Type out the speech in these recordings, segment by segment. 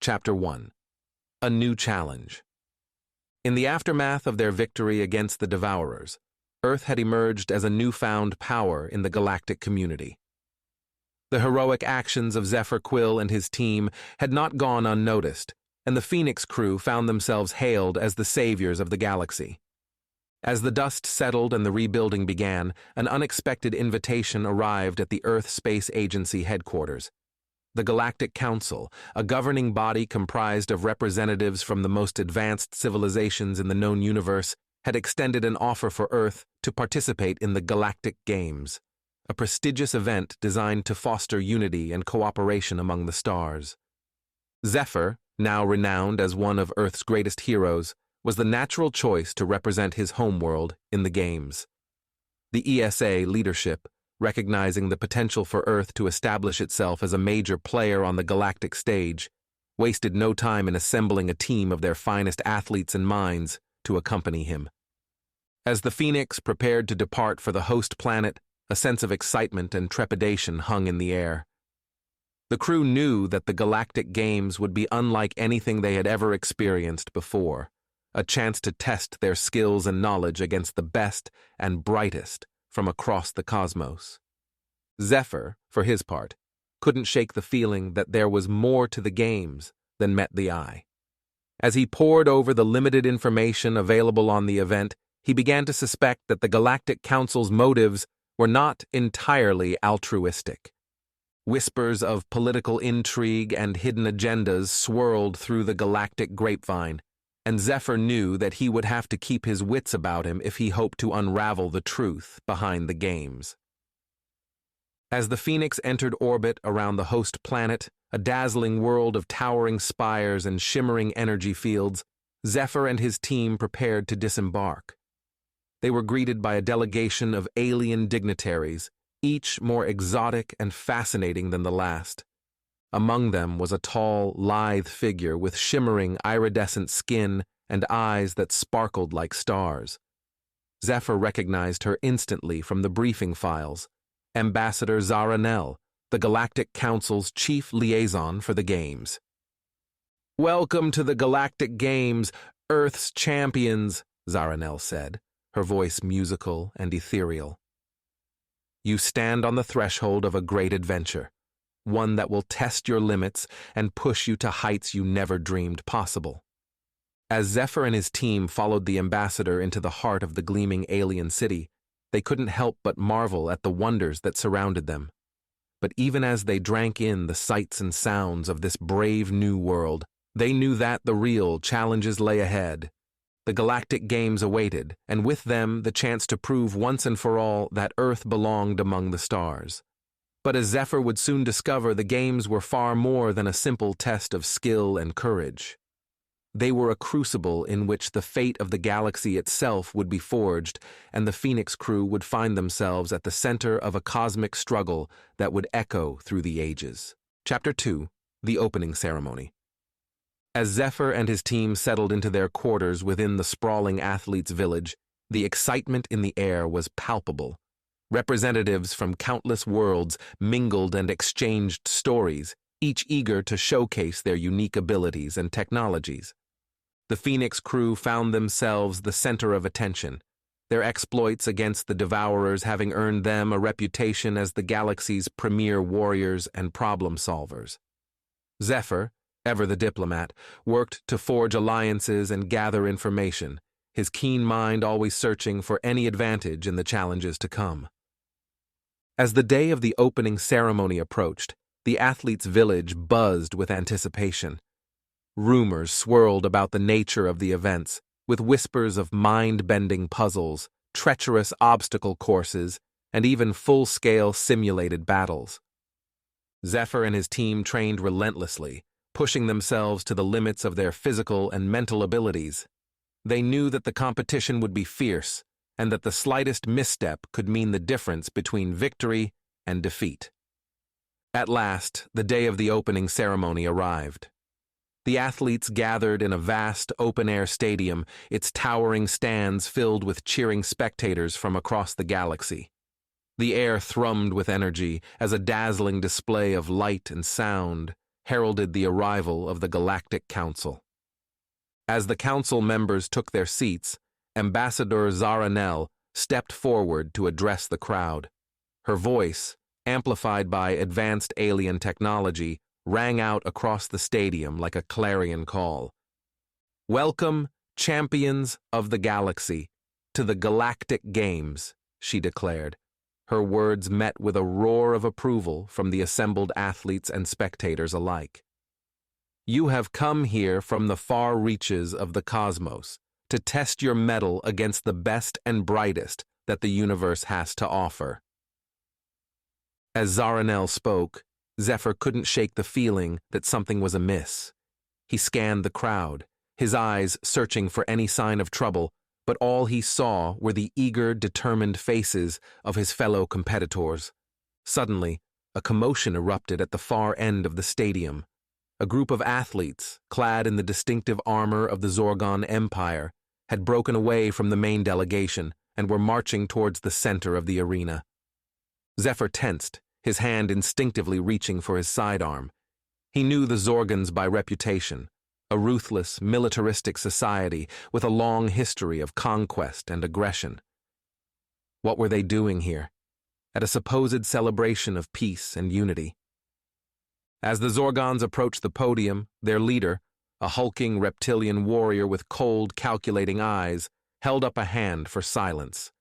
Chapter 1. A New Challenge. In the aftermath of their victory against the Devourers, Earth had emerged as a newfound power in the galactic community. The heroic actions of Zephyr Quill and his team had not gone unnoticed, and the Phoenix crew found themselves hailed as the saviors of the galaxy. As the dust settled and the rebuilding began, an unexpected invitation arrived at the Earth Space Agency headquarters. The Galactic Council, a governing body comprised of representatives from the most advanced civilizations in the known universe, had extended an offer for Earth to participate in the Galactic Games, a prestigious event designed to foster unity and cooperation among the stars. Zephyr, now renowned as one of Earth's greatest heroes, was the natural choice to represent his homeworld in the Games. The ESA leadership, recognizing the potential for Earth to establish itself as a major player on the galactic stage, wasted no time in assembling a team of their finest athletes and minds to accompany him. As the Phoenix prepared to depart for the host planet, a sense of excitement and trepidation hung in the air. The crew knew that the Galactic Games would be unlike anything they had ever experienced before, a chance to test their skills and knowledge against the best and brightest from across the cosmos. Zephyr, for his part, couldn't shake the feeling that there was more to the Games than met the eye. As he pored over the limited information available on the event, he began to suspect that the Galactic Council's motives were not entirely altruistic. Whispers of political intrigue and hidden agendas swirled through the galactic grapevine, and Zephyr knew that he would have to keep his wits about him if he hoped to unravel the truth behind the Games. As the Phoenix entered orbit around the host planet, a dazzling world of towering spires and shimmering energy fields, Zephyr and his team prepared to disembark. They were greeted by a delegation of alien dignitaries, each more exotic and fascinating than the last. Among them was a tall, lithe figure with shimmering, iridescent skin and eyes that sparkled like stars. Zephyr recognized her instantly from the briefing files. Ambassador Zaranel, the Galactic Council's chief liaison for the Games. "Welcome to the Galactic Games, Earth's champions," Zaranel said, her voice musical and ethereal. "You stand on the threshold of a great adventure, one that will test your limits and push you to heights you never dreamed possible." As Zephyr and his team followed the ambassador into the heart of the gleaming alien city, they couldn't help but marvel at the wonders that surrounded them. But even as they drank in the sights and sounds of this brave new world, they knew that the real challenges lay ahead. The Galactic Games awaited, and with them the chance to prove once and for all that Earth belonged among the stars. But as Zephyr would soon discover, the Games were far more than a simple test of skill and courage. They were a crucible in which the fate of the galaxy itself would be forged, and the Phoenix crew would find themselves at the center of a cosmic struggle that would echo through the ages. Chapter 2. The Opening Ceremony. As Zephyr and his team settled into their quarters within the sprawling athletes' village, the excitement in the air was palpable. Representatives from countless worlds mingled and exchanged stories, each eager to showcase their unique abilities and technologies. The Phoenix crew found themselves the center of attention, their exploits against the Devourers having earned them a reputation as the galaxy's premier warriors and problem solvers. Zephyr, ever the diplomat, worked to forge alliances and gather information, his keen mind always searching for any advantage in the challenges to come. As the day of the opening ceremony approached, the athletes' village buzzed with anticipation. Rumors swirled about the nature of the events, with whispers of mind-bending puzzles, treacherous obstacle courses, and even full-scale simulated battles. Zephyr and his team trained relentlessly, pushing themselves to the limits of their physical and mental abilities. They knew that the competition would be fierce, and that the slightest misstep could mean the difference between victory and defeat. At last, the day of the opening ceremony arrived. The athletes gathered in a vast open-air stadium, its towering stands filled with cheering spectators from across the galaxy. The air thrummed with energy as a dazzling display of light and sound, heralded the arrival of the Galactic Council. As the council members took their seats, Ambassador Zaranel stepped forward to address the crowd. Her voice, amplified by advanced alien technology, rang out across the stadium like a clarion call. "Welcome, champions of the galaxy, to the Galactic Games," she declared. Her words met with a roar of approval from the assembled athletes and spectators alike. "You have come here from the far reaches of the cosmos to test your mettle against the best and brightest that the universe has to offer." As Zaranel spoke, Zephyr couldn't shake the feeling that something was amiss. He scanned the crowd, his eyes searching for any sign of trouble, but all he saw were the eager, determined faces of his fellow competitors. Suddenly, a commotion erupted at the far end of the stadium. A group of athletes, clad in the distinctive armor of the Zorgon Empire, had broken away from the main delegation and were marching towards the center of the arena. Zephyr tensed, his hand instinctively reaching for his sidearm. He knew the Zorgons by reputation, a ruthless, militaristic society with a long history of conquest and aggression. What were they doing here, at a supposed celebration of peace and unity? As the Zorgons approached the podium, their leader, a hulking reptilian warrior with cold, calculating eyes, held up a hand for silence.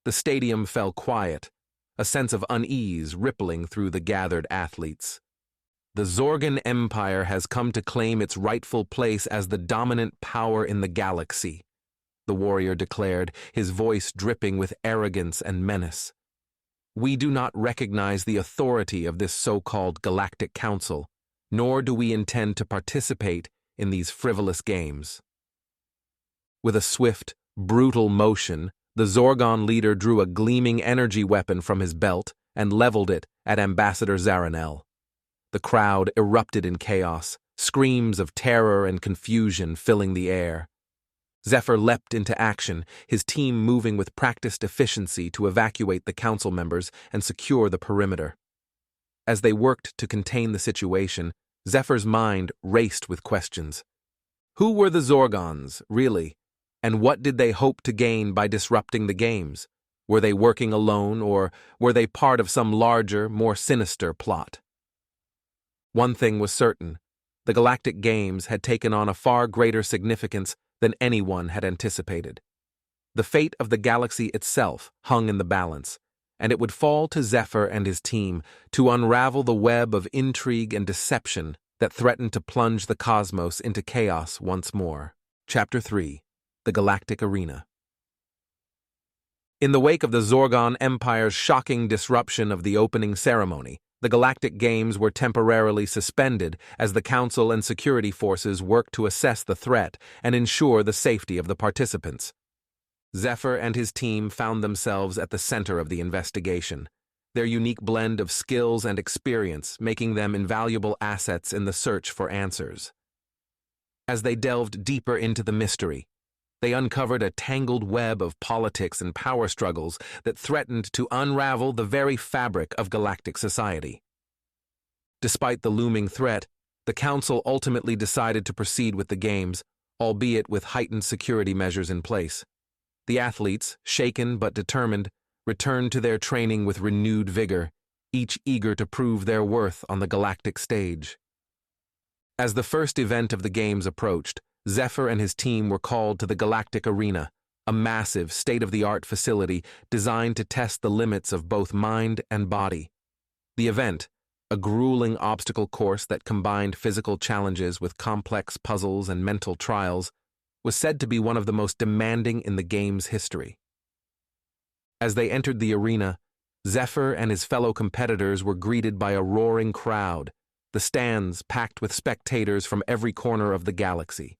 The stadium fell quiet, a sense of unease rippling through the gathered athletes. "The Zorgon Empire has come to claim its rightful place as the dominant power in the galaxy," the warrior declared, his voice dripping with arrogance and menace. "We do not recognize the authority of this so-called Galactic Council, nor do we intend to participate in these frivolous games." With a swift, brutal motion, the Zorgon leader drew a gleaming energy weapon from his belt and leveled it at Ambassador Zaranel. The crowd erupted in chaos, screams of terror and confusion filling the air. Zephyr leapt into action, his team moving with practiced efficiency to evacuate the council members and secure the perimeter. As they worked to contain the situation, Zephyr's mind raced with questions. Who were the Zorgons, really? And what did they hope to gain by disrupting the games? Were they working alone, or were they part of some larger, more sinister plot? One thing was certain: the Galactic Games had taken on a far greater significance than anyone had anticipated. The fate of the galaxy itself hung in the balance, and it would fall to Zephyr and his team to unravel the web of intrigue and deception that threatened to plunge the cosmos into chaos once more. Chapter 3: The Galactic Arena. In the wake of the Zorgon Empire's shocking disruption of the opening ceremony, the Galactic Games were temporarily suspended as the Council and security forces worked to assess the threat and ensure the safety of the participants. Zephyr and his team found themselves at the center of the investigation, their unique blend of skills and experience making them invaluable assets in the search for answers. As they delved deeper into the mystery, they uncovered a tangled web of politics and power struggles that threatened to unravel the very fabric of galactic society. Despite the looming threat, the Council ultimately decided to proceed with the games, albeit with heightened security measures in place. The athletes, shaken but determined, returned to their training with renewed vigor, each eager to prove their worth on the galactic stage. As the first event of the games approached, Zephyr and his team were called to the Galactic Arena, a massive, state-of-the-art facility designed to test the limits of both mind and body. The event, a grueling obstacle course that combined physical challenges with complex puzzles and mental trials, was said to be one of the most demanding in the game's history. As they entered the arena, Zephyr and his fellow competitors were greeted by a roaring crowd, the stands packed with spectators from every corner of the galaxy.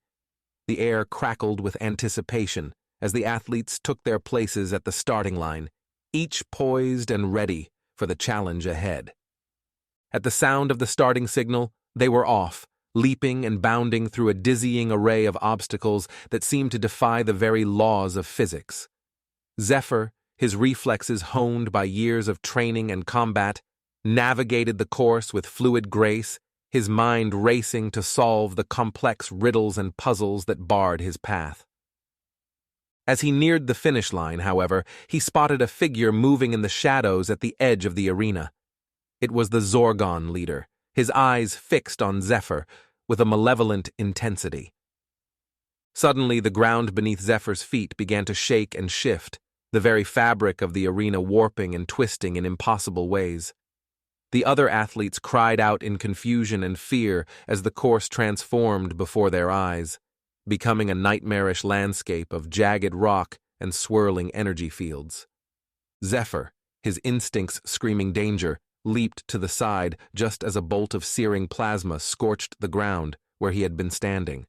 The air crackled with anticipation as the athletes took their places at the starting line, each poised and ready for the challenge ahead. At the sound of the starting signal, they were off, leaping and bounding through a dizzying array of obstacles that seemed to defy the very laws of physics. Zephyr, his reflexes honed by years of training and combat, navigated the course with fluid grace, his mind racing to solve the complex riddles and puzzles that barred his path. As he neared the finish line, however, he spotted a figure moving in the shadows at the edge of the arena. It was the Zorgon leader, his eyes fixed on Zephyr with a malevolent intensity. Suddenly, the ground beneath Zephyr's feet began to shake and shift, the very fabric of the arena warping and twisting in impossible ways. The other athletes cried out in confusion and fear as the course transformed before their eyes, becoming a nightmarish landscape of jagged rock and swirling energy fields. Zephyr, his instincts screaming danger, leaped to the side just as a bolt of searing plasma scorched the ground where he had been standing.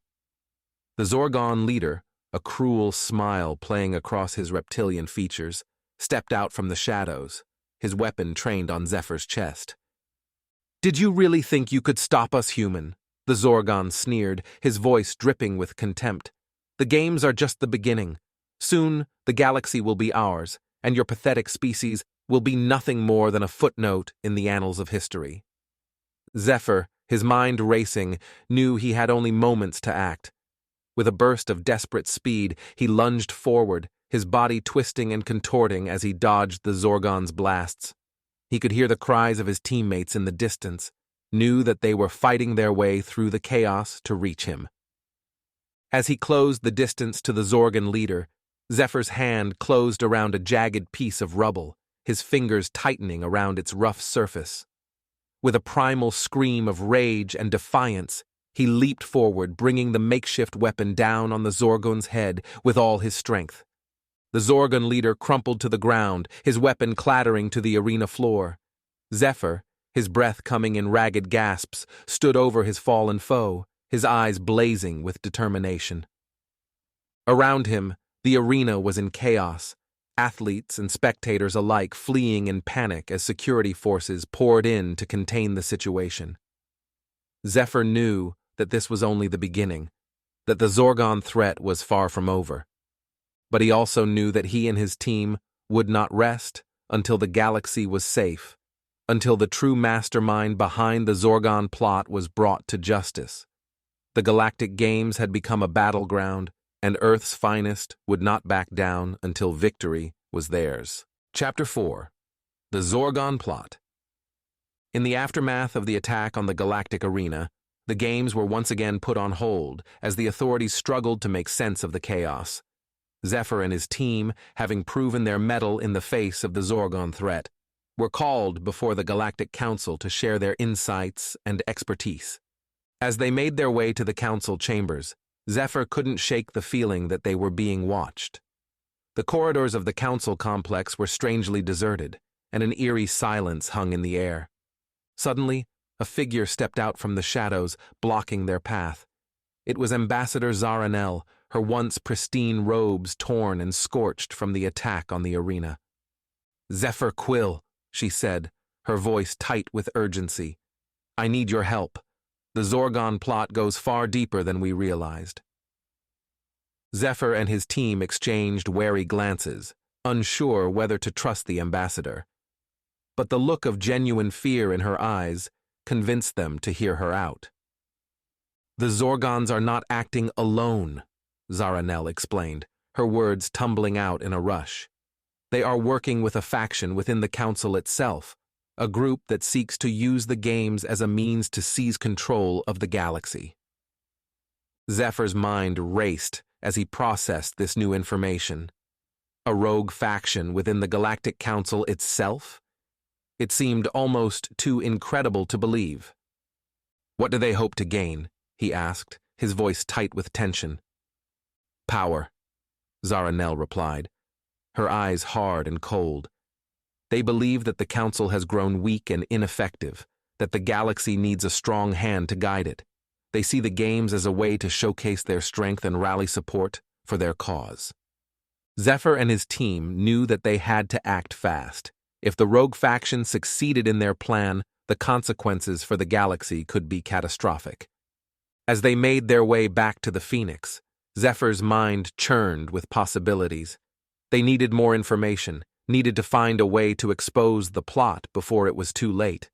The Zorgon leader, a cruel smile playing across his reptilian features, stepped out from the shadows, his weapon trained on Zephyr's chest. "Did you really think you could stop us, human?" the Zorgon sneered, his voice dripping with contempt. "The games are just the beginning. Soon, the galaxy will be ours, and your pathetic species will be nothing more than a footnote in the annals of history." Zephyr, his mind racing, knew he had only moments to act. With a burst of desperate speed, he lunged forward, his body twisting and contorting as he dodged the Zorgon's blasts. He could hear the cries of his teammates in the distance, knew that they were fighting their way through the chaos to reach him. As he closed the distance to the Zorgon leader, Zephyr's hand closed around a jagged piece of rubble, his fingers tightening around its rough surface. With a primal scream of rage and defiance, he leaped forward, bringing the makeshift weapon down on the Zorgon's head with all his strength. The Zorgon leader crumpled to the ground, his weapon clattering to the arena floor. Zephyr, his breath coming in ragged gasps, stood over his fallen foe, his eyes blazing with determination. Around him, the arena was in chaos, athletes and spectators alike fleeing in panic as security forces poured in to contain the situation. Zephyr knew that this was only the beginning, that the Zorgon threat was far from over. But he also knew that he and his team would not rest until the galaxy was safe, until the true mastermind behind the Zorgon plot was brought to justice. The Galactic Games had become a battleground, and Earth's finest would not back down until victory was theirs. Chapter 4. The Zorgon Plot. In the aftermath of the attack on the Galactic Arena, the games were once again put on hold as the authorities struggled to make sense of the chaos. Zephyr and his team, having proven their mettle in the face of the Zorgon threat, were called before the Galactic Council to share their insights and expertise. As they made their way to the council chambers, Zephyr couldn't shake the feeling that they were being watched. The corridors of the council complex were strangely deserted, and an eerie silence hung in the air. Suddenly, a figure stepped out from the shadows, blocking their path. It was Ambassador Zaranel, her once pristine robes torn and scorched from the attack on the arena. "Zephyr Quill," she said, her voice tight with urgency. "I need your help. The Zorgon plot goes far deeper than we realized." Zephyr and his team exchanged wary glances, unsure whether to trust the ambassador. But the look of genuine fear in her eyes convinced them to hear her out. "The Zorgons are not acting alone," Zaranel explained, her words tumbling out in a rush. "They are working with a faction within the council itself, a group that seeks to use the games as a means to seize control of the galaxy." Zephyr's mind raced as he processed this new information. A rogue faction within the Galactic Council itself? It seemed almost too incredible to believe. "What do they hope to gain?" he asked, his voice tight with tension. "Power," Zaranel replied, her eyes hard and cold. "They believe that the Council has grown weak and ineffective, that the galaxy needs a strong hand to guide it. They see the games as a way to showcase their strength and rally support for their cause." Zephyr and his team knew that they had to act fast. If the rogue faction succeeded in their plan, the consequences for the galaxy could be catastrophic. As they made their way back to the Phoenix, Zephyr's mind churned with possibilities. They needed more information, needed to find a way to expose the plot before it was too late.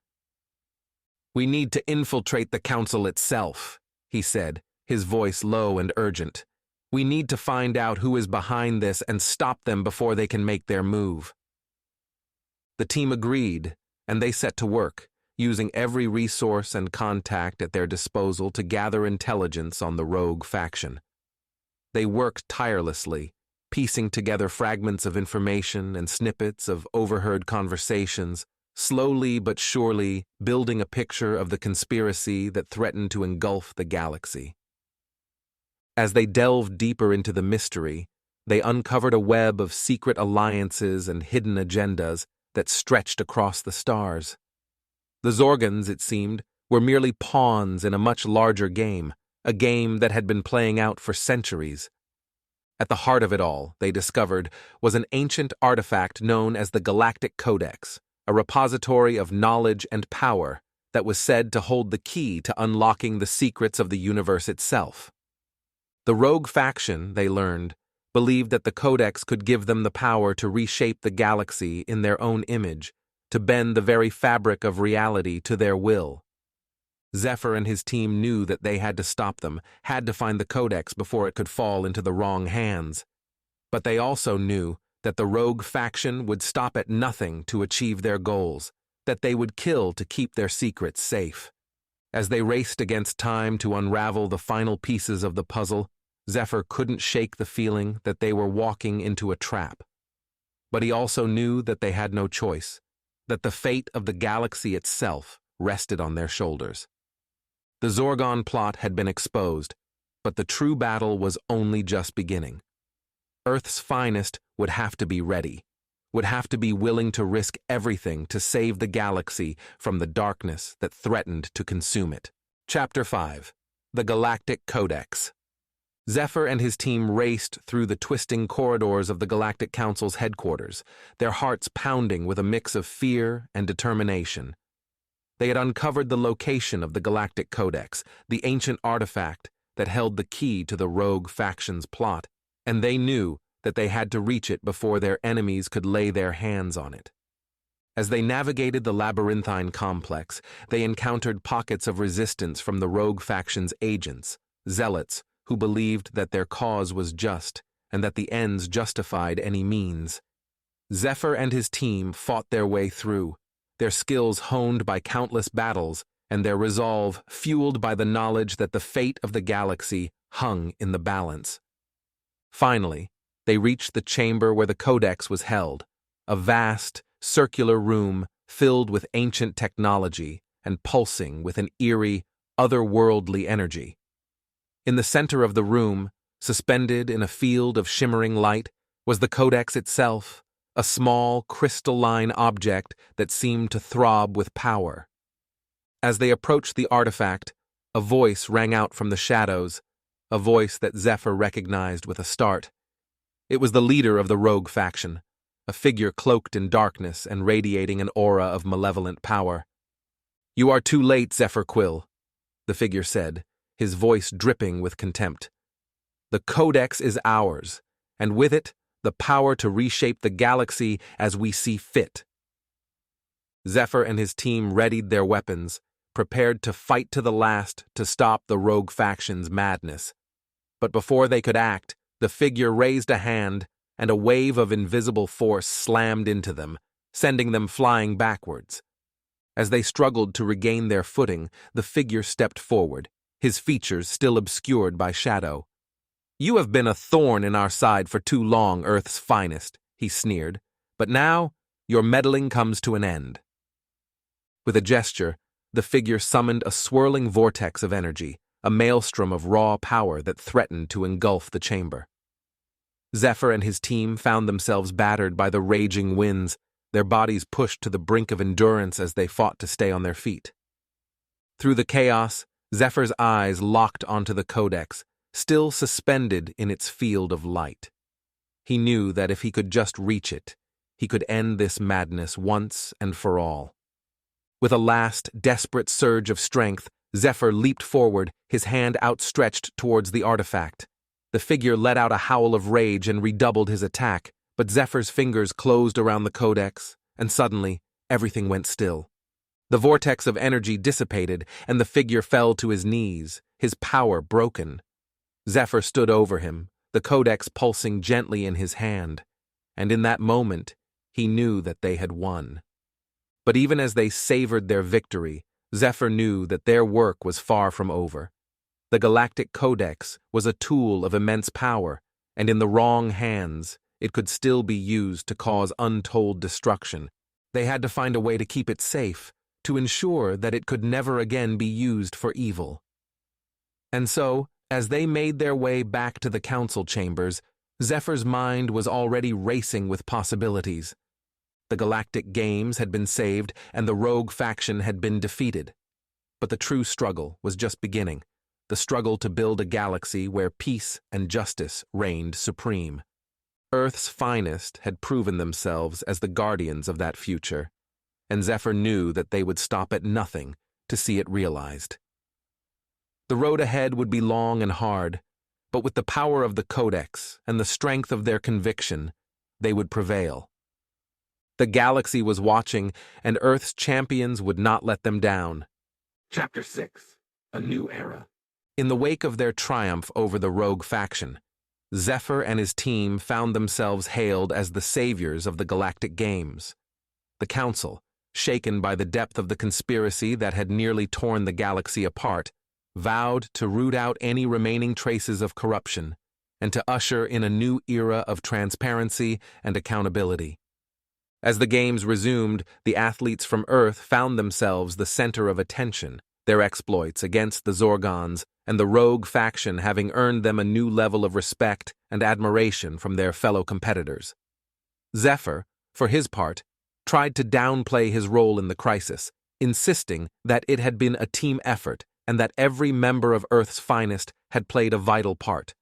"We need to infiltrate the council itself," he said, his voice low and urgent. "We need to find out who is behind this and stop them before they can make their move." The team agreed, and they set to work, using every resource and contact at their disposal to gather intelligence on the rogue faction. They worked tirelessly, piecing together fragments of information and snippets of overheard conversations, slowly but surely building a picture of the conspiracy that threatened to engulf the galaxy. As they delved deeper into the mystery, they uncovered a web of secret alliances and hidden agendas that stretched across the stars. The Zorgans, it seemed, were merely pawns in a much larger game, a game that had been playing out for centuries. At the heart of it all, they discovered, was an ancient artifact known as the Galactic Codex, a repository of knowledge and power that was said to hold the key to unlocking the secrets of the universe itself. The rogue faction, they learned, believed that the Codex could give them the power to reshape the galaxy in their own image, to bend the very fabric of reality to their will. Zephyr and his team knew that they had to stop them, had to find the Codex before it could fall into the wrong hands. But they also knew that the rogue faction would stop at nothing to achieve their goals, that they would kill to keep their secrets safe. As they raced against time to unravel the final pieces of the puzzle, Zephyr couldn't shake the feeling that they were walking into a trap. But he also knew that they had no choice, that the fate of the galaxy itself rested on their shoulders. The Zorgon plot had been exposed, but the true battle was only just beginning. Earth's finest would have to be ready, would have to be willing to risk everything to save the galaxy from the darkness that threatened to consume it. Chapter 5. The Galactic Codex. Zephyr and his team raced through the twisting corridors of the Galactic Council's headquarters, their hearts pounding with a mix of fear and determination. They had uncovered the location of the Galactic Codex, the ancient artifact that held the key to the rogue faction's plot, and they knew that they had to reach it before their enemies could lay their hands on it. As they navigated the labyrinthine complex, they encountered pockets of resistance from the rogue faction's agents, zealots who believed that their cause was just and that the ends justified any means. Zephyr and his team fought their way through, their skills honed by countless battles and their resolve fueled by the knowledge that the fate of the galaxy hung in the balance. Finally, they reached the chamber where the Codex was held, a vast, circular room filled with ancient technology and pulsing with an eerie, otherworldly energy. In the center of the room, suspended in a field of shimmering light, was the Codex itself, a small, crystalline object that seemed to throb with power. As they approached the artifact, a voice rang out from the shadows, a voice that Zephyr recognized with a start. It was the leader of the rogue faction, a figure cloaked in darkness and radiating an aura of malevolent power. "You are too late, Zephyr Quill," the figure said, his voice dripping with contempt. "The Codex is ours, and with it, the power to reshape the galaxy as we see fit." Zephyr and his team readied their weapons, prepared to fight to the last to stop the rogue faction's madness. But before they could act, the figure raised a hand, and a wave of invisible force slammed into them, sending them flying backwards. As they struggled to regain their footing, the figure stepped forward, his features still obscured by shadow. "You have been a thorn in our side for too long, Earth's finest," he sneered, "but now your meddling comes to an end." With a gesture, the figure summoned a swirling vortex of energy, a maelstrom of raw power that threatened to engulf the chamber. Zephyr and his team found themselves battered by the raging winds, their bodies pushed to the brink of endurance as they fought to stay on their feet. Through the chaos, Zephyr's eyes locked onto the Codex, still suspended in its field of light. He knew that if he could just reach it, he could end this madness once and for all. With a last, desperate surge of strength, Zephyr leaped forward, his hand outstretched towards the artifact. The figure let out a howl of rage and redoubled his attack, but Zephyr's fingers closed around the Codex, and suddenly, everything went still. The vortex of energy dissipated, and the figure fell to his knees, his power broken. Zephyr stood over him, the codex pulsing gently in his hand, and in that moment, he knew that they had won. But even as they savored their victory, Zephyr knew that their work was far from over. The Galactic Codex was a tool of immense power, and in the wrong hands, it could still be used to cause untold destruction. They had to find a way to keep it safe, to ensure that it could never again be used for evil. And so, as they made their way back to the council chambers, Zephyr's mind was already racing with possibilities. The Galactic Games had been saved, and the rogue faction had been defeated. But the true struggle was just beginning, the struggle to build a galaxy where peace and justice reigned supreme. Earth's finest had proven themselves as the guardians of that future, and Zephyr knew that they would stop at nothing to see it realized. The road ahead would be long and hard, but with the power of the Codex and the strength of their conviction, they would prevail. The galaxy was watching, and Earth's champions would not let them down. Chapter 6: A New Era. In the wake of their triumph over the rogue faction, Zephyr and his team found themselves hailed as the saviors of the Galactic Games. The Council, shaken by the depth of the conspiracy that had nearly torn the galaxy apart, vowed to root out any remaining traces of corruption and to usher in a new era of transparency and accountability. As the games resumed, the athletes from Earth found themselves the center of attention, their exploits against the Zorgons and the rogue faction having earned them a new level of respect and admiration from their fellow competitors. Zephyr, for his part, tried to downplay his role in the crisis, insisting that it had been a team effort and that every member of Earth's finest had played a vital part.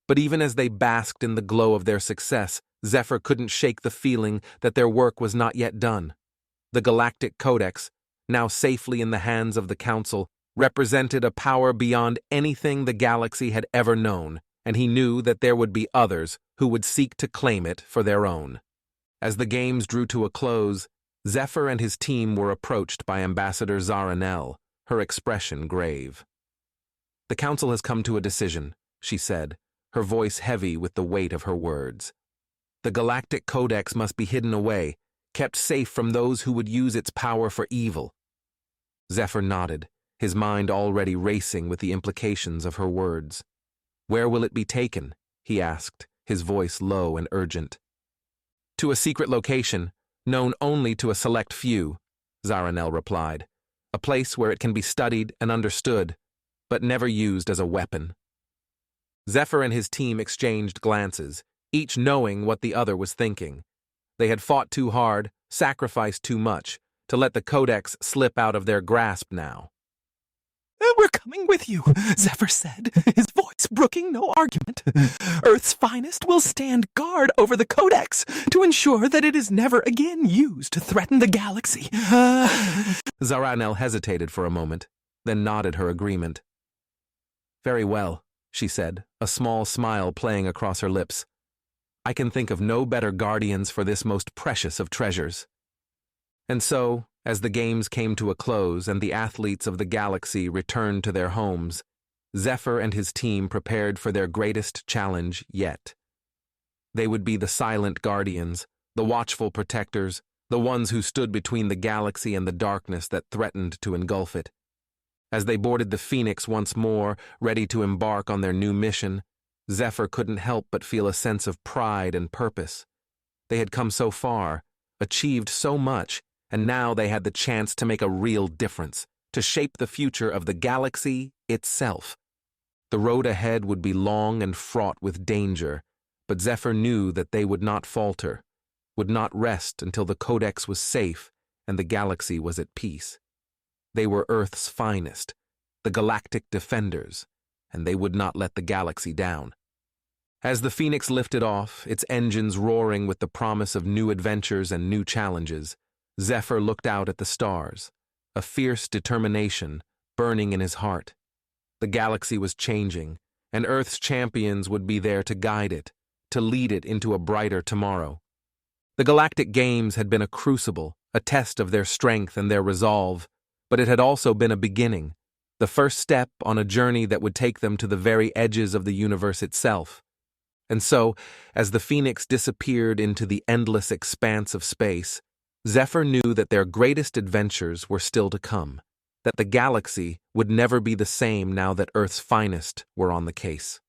But even as they basked in the glow of their success, Zephyr couldn't shake the feeling that their work was not yet done. The Galactic Codex, now safely in the hands of the Council, represented a power beyond anything the galaxy had ever known, and he knew that there would be others who would seek to claim it for their own. As the games drew to a close, Zephyr and his team were approached by Ambassador Zaranel, her expression grave. "The Council has come to a decision," she said, her voice heavy with the weight of her words. "The Galactic Codex must be hidden away, kept safe from those who would use its power for evil." Zephyr nodded, his mind already racing with the implications of her words. "Where will it be taken?" he asked, his voice low and urgent. "To a secret location, known only to a select few," Zaranel replied. "A place where it can be studied and understood, but never used as a weapon." Zephyr and his team exchanged glances, each knowing what the other was thinking. They had fought too hard, sacrificed too much, to let the Codex slip out of their grasp now. "We're coming with you," Zephyr said, his voice brooking no argument. "Earth's finest will stand guard over the Codex to ensure that it is never again used to threaten the galaxy." Zaranel hesitated for a moment, then nodded her agreement. "Very well," she said, a small smile playing across her lips. "I can think of no better guardians for this most precious of treasures." And so, as the games came to a close and the athletes of the galaxy returned to their homes, Zephyr and his team prepared for their greatest challenge yet. They would be the silent guardians, the watchful protectors, the ones who stood between the galaxy and the darkness that threatened to engulf it. As they boarded the Phoenix once more, ready to embark on their new mission, Zephyr couldn't help but feel a sense of pride and purpose. They had come so far, achieved so much, and now they had the chance to make a real difference, to shape the future of the galaxy itself. The road ahead would be long and fraught with danger, but Zephyr knew that they would not falter, would not rest until the Codex was safe and the galaxy was at peace. They were Earth's finest, the Galactic Defenders, and they would not let the galaxy down. As the Phoenix lifted off, its engines roaring with the promise of new adventures and new challenges, Zephyr looked out at the stars, a fierce determination burning in his heart. The galaxy was changing, and Earth's champions would be there to guide it, to lead it into a brighter tomorrow. The Galactic Games had been a crucible, a test of their strength and their resolve, but it had also been a beginning, the first step on a journey that would take them to the very edges of the universe itself. And so, as the Phoenix disappeared into the endless expanse of space, Zephyr knew that their greatest adventures were still to come, that the galaxy would never be the same now that Earth's finest were on the case.